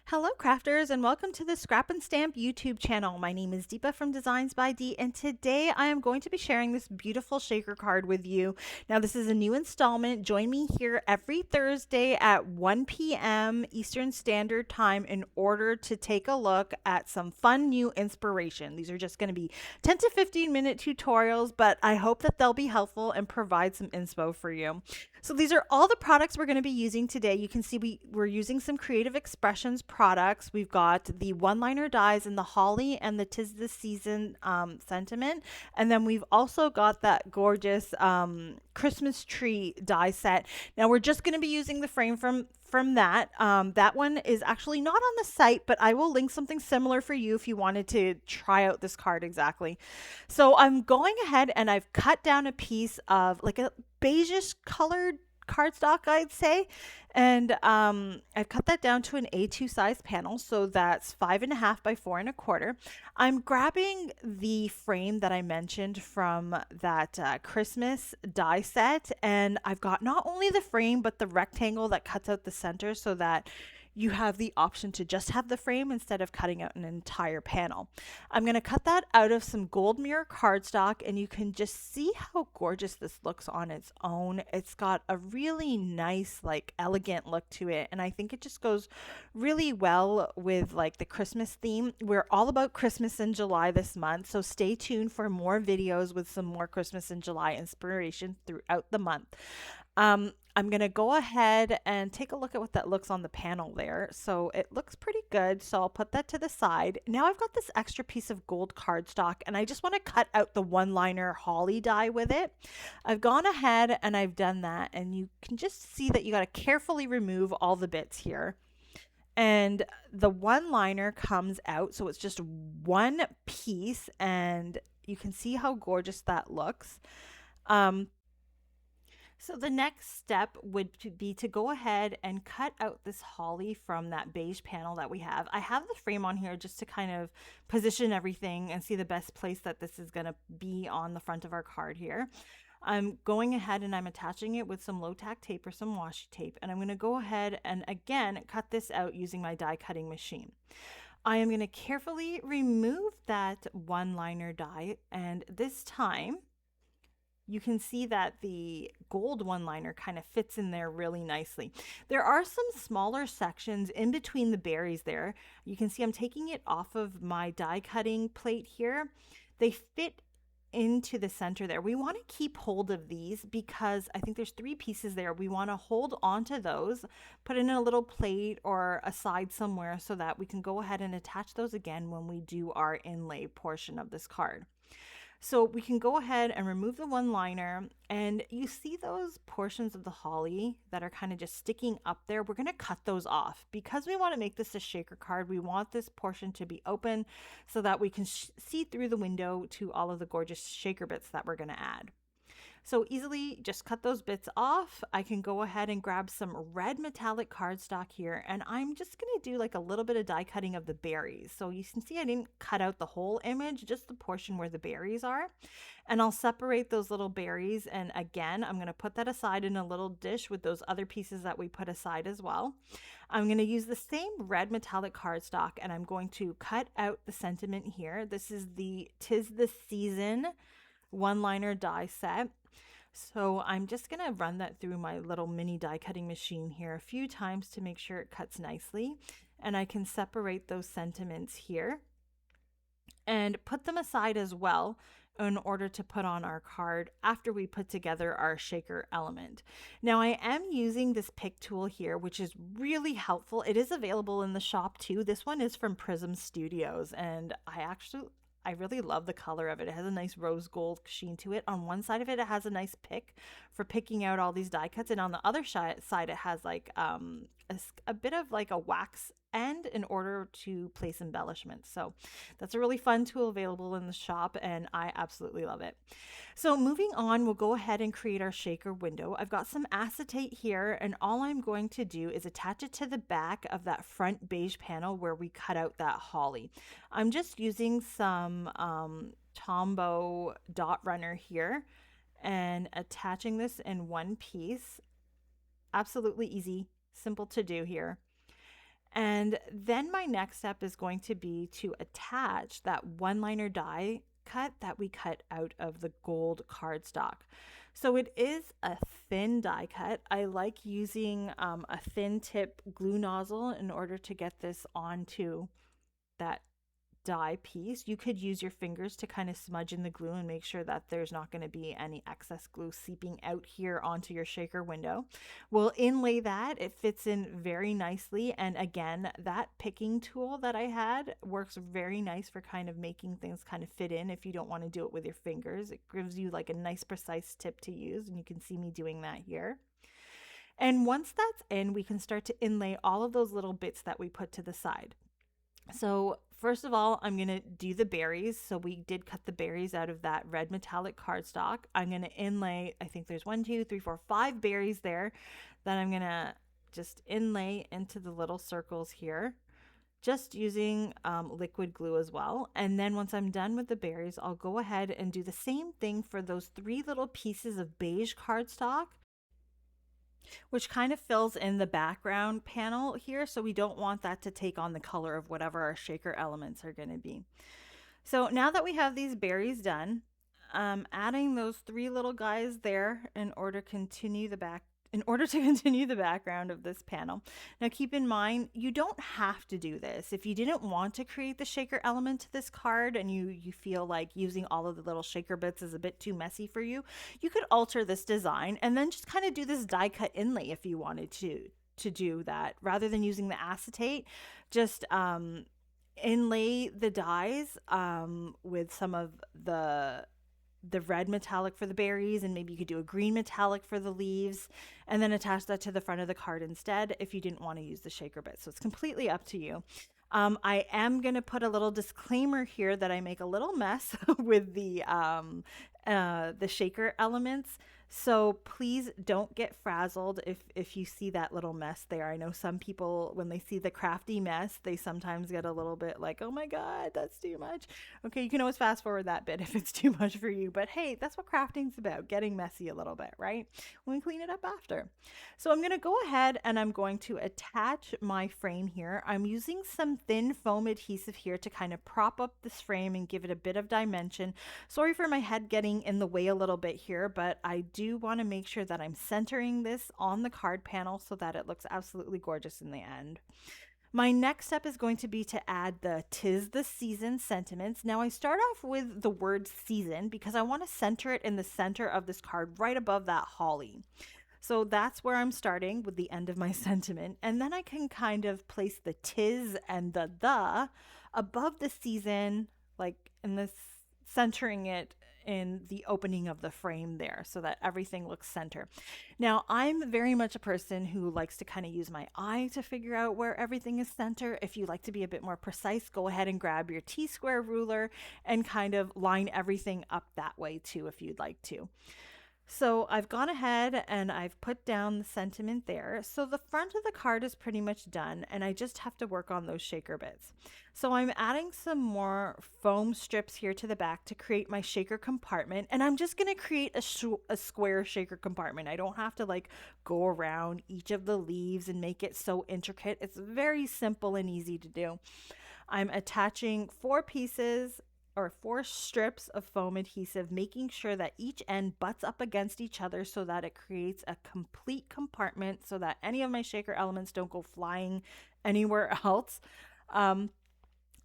Hello, crafters, and welcome to the Scrap and Stamp YouTube channel. My name is Deepa from Designs by Dee, and today I am going to be sharing this beautiful shaker card with you. Now, this is a new installment. Join me here every Thursday at 1 p.m. Eastern Standard Time in order to take a look at some fun new inspiration. These are just going to be 10 to 15-minute tutorials, but I hope that they'll be helpful and provide some inspo for you. So these are all the products we're going to be using today. You can see we're using some Creative Expressions products. We've got the one-liner dies in the holly and the 'tis the season sentiment. And then we've also got that gorgeous Christmas tree die set. Now we're just going to be using the frame from that. That one is actually not on the site, but I will link something similar for you if you wanted to try out this card exactly. So I'm going ahead and I've cut down a piece of like a beigeish colored cardstock, I'd say. And I've cut that down to an A2 size panel. So that's 5.5 by 4.25. I'm grabbing the frame that I mentioned from that Christmas die set. And I've got not only the frame, but the rectangle that cuts out the center so that you have the option to just have the frame instead of cutting out an entire panel. I'm going to cut that out of some gold mirror cardstock, and you can just see how gorgeous this looks on its own. It's got a really nice, like elegant look to it, and I think it just goes really well with like the Christmas theme. We're all about Christmas in July this month, so stay tuned for more videos with some more Christmas in July inspiration throughout the month. I'm going to go ahead and take a look at what that looks on the panel there. So it looks pretty good. So I'll put that to the side. Now I've got this extra piece of gold cardstock and I just want to cut out the one-liner holly die with it. I've gone ahead and I've done that, and you can just see that you got to carefully remove all the bits here. And the one-liner comes out, so it's just one piece, and you can see how gorgeous that looks. So the next step would be to go ahead and cut out this holly from that beige panel that we have. I have the frame on here just to kind of position everything and see the best place that this is going to be on the front of our card here. I'm going ahead and I'm attaching it with some low tack tape or some washi tape, and I'm going to go ahead and again cut this out using my die cutting machine. I am going to carefully remove that one-liner die, and this time you can see that the gold one-liner kind of fits in there really nicely. There are some smaller sections in between the berries there. You can see I'm taking it off of my die cutting plate here. They fit into the center there. We want to keep hold of these because I think there's 3 pieces there. We want to hold onto those, put it in a little plate or a side somewhere so that we can go ahead and attach those again when we do our inlay portion of this card. So we can go ahead and remove the one-liner, and you see those portions of the holly that are kind of just sticking up there. We're going to cut those off because we want to make this a shaker card. We want this portion to be open so that we can see through the window to all of the gorgeous shaker bits that we're going to add. So easily just cut those bits off. I can go ahead and grab some red metallic cardstock here, and I'm just going to do like a little bit of die cutting of the berries. So you can see I didn't cut out the whole image, just the portion where the berries are. And I'll separate those little berries, and again, I'm going to put that aside in a little dish with those other pieces that we put aside as well. I'm going to use the same red metallic cardstock, and I'm going to cut out the sentiment here. This is the 'Tis the Season one-liner die set. So I'm just going to run that through my little mini die cutting machine here a few times to make sure it cuts nicely. And I can separate those sentiments here and put them aside as well in order to put on our card after we put together our shaker element. Now I am using this pick tool here, which is really helpful. It is available in the shop too. This one is from Prism Studios, and I really love the color of it. It has a nice rose gold sheen to it. On one side of it, it has a nice pick for picking out all these die cuts. And on the other side, it has like a bit of like a wax end in order to place embellishments. So that's a really fun tool available in the shop, and I absolutely love it. So moving on, we'll go ahead and create our shaker window. I've got some acetate here, and all I'm going to do is attach it to the back of that front beige panel where we cut out that holly. I'm just using some Tombow dot runner here and attaching this in one piece. Absolutely easy, simple to do here. And then my next step is going to be to attach that one liner die cut that we cut out of the gold cardstock. So it is a thin die cut. I like using a thin tip glue nozzle in order to get this onto that die piece. You could use your fingers to kind of smudge in the glue and make sure that there's not going to be any excess glue seeping out here onto your shaker window. We'll inlay that. It fits in very nicely. And again, that picking tool that I had works very nice for kind of making things kind of fit in if you don't want to do it with your fingers. It gives you like a nice precise tip to use, and you can see me doing that here. And once that's in, we can start to inlay all of those little bits that we put to the side. So first of all, I'm going to do the berries. So we did cut the berries out of that red metallic cardstock. I'm going to inlay, I think there's 1, 2, 3, 4, 5 berries there that I'm going to just inlay into the little circles here, just using liquid glue as well. And then once I'm done with the berries, I'll go ahead and do the same thing for those 3 little pieces of beige cardstock, which kind of fills in the background panel here. So we don't want that to take on the color of whatever our shaker elements are going to be. So now that we have these berries done, adding those 3 little guys there in order to continue the background of this panel. Now keep in mind, you don't have to do this. If you didn't want to create the shaker element to this card and you feel like using all of the little shaker bits is a bit too messy for you, you could alter this design and then just kind of do this die cut inlay if you wanted to do that. Rather than using the acetate, just inlay the dies with some of the red metallic for the berries, and maybe you could do a green metallic for the leaves, and then attach that to the front of the card instead if you didn't want to use the shaker bit. So it's completely up to you. I am going to put a little disclaimer here that I make a little mess with the shaker elements. So please don't get frazzled if you see that little mess there. I know some people, when they see the crafty mess, they sometimes get a little bit like, oh my God, that's too much. Okay, you can always fast forward that bit if it's too much for you. But hey, that's what crafting's about, getting messy a little bit, right? We clean it up after. So I'm going to go ahead and I'm going to attach my frame here. I'm using some thin foam adhesive here to kind of prop up this frame and give it a bit of dimension. Sorry for my head getting in the way a little bit here, but I do want to make sure that I'm centering this on the card panel so that it looks absolutely gorgeous in the end. My next step is going to be to add the "'Tis the Season" sentiments. Now I start off with the word season because I want to center it in the center of this card right above that holly. So that's where I'm starting with the end of my sentiment. And then I can kind of place the "'tis" and the above the season, like in this, centering it in the opening of the frame there so that everything looks center. Now, I'm very much a person who likes to kind of use my eye to figure out where everything is center. If you like to be a bit more precise, go ahead and grab your T-square ruler and kind of line everything up that way too if you'd like to. So I've gone ahead and I've put down the sentiment there. So the front of the card is pretty much done and I just have to work on those shaker bits. So I'm adding some more foam strips here to the back to create my shaker compartment. And I'm just going to create a square shaker compartment. I don't have to like go around each of the leaves and make it so intricate. It's very simple and easy to do. I'm attaching 4 pieces or 4 strips of foam adhesive, making sure that each end butts up against each other so that it creates a complete compartment so that any of my shaker elements don't go flying anywhere else.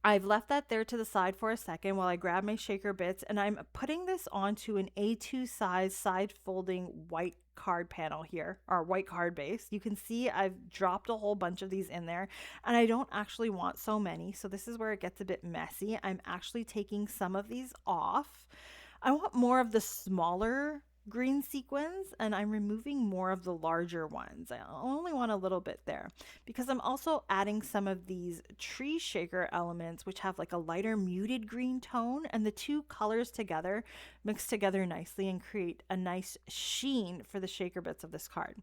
I've left that there to the side for a second while I grab my shaker bits, and I'm putting this onto an A2 size side folding white card panel here, or white card base. You can see I've dropped a whole bunch of these in there, and I don't actually want so many, so this is where it gets a bit messy. I'm actually taking some of these off. I want more of the smaller green sequins, and I'm removing more of the larger ones. I only want a little bit there because I'm also adding some of these tree shaker elements which have like a lighter muted green tone, and the two colors together mix together nicely and create a nice sheen for the shaker bits of this card.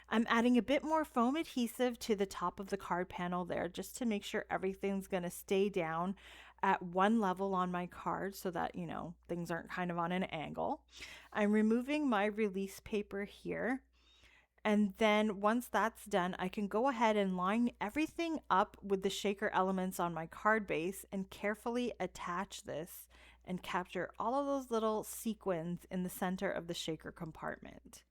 I'm adding a bit more foam adhesive to the top of the card panel there just to make sure everything's going to stay down at one level on my card so that, you know, things aren't kind of on an angle. I'm removing my release paper here, And then once that's done, I can go ahead and line everything up with the shaker elements on my card base and carefully attach this and capture all of those little sequins in the center of the shaker compartment.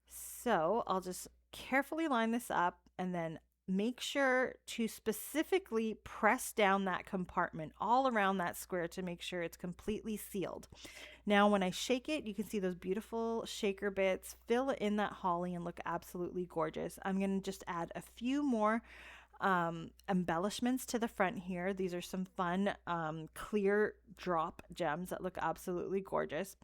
So I'll just carefully line this up and then make sure to specifically press down that compartment all around that square to make sure it's completely sealed. Now, when I shake it, you can see those beautiful shaker bits fill in that holly and look absolutely gorgeous. I'm going to just add a few more embellishments to the front here. These are some fun clear drop gems that look absolutely gorgeous.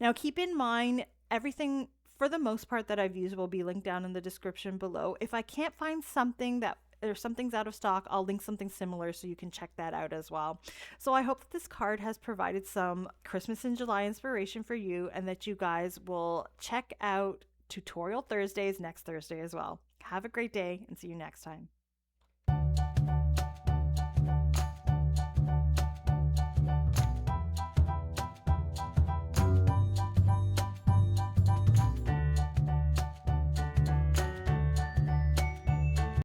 Now, keep in mind, everything for the most part that I've used will be linked down in the description below. If I can't find something that or something's out of stock, I'll link something similar so you can check that out as well. So I hope that this card has provided some Christmas in July inspiration for you and that you guys will check out Tutorial Thursdays next Thursday as well. Have a great day and see you next time.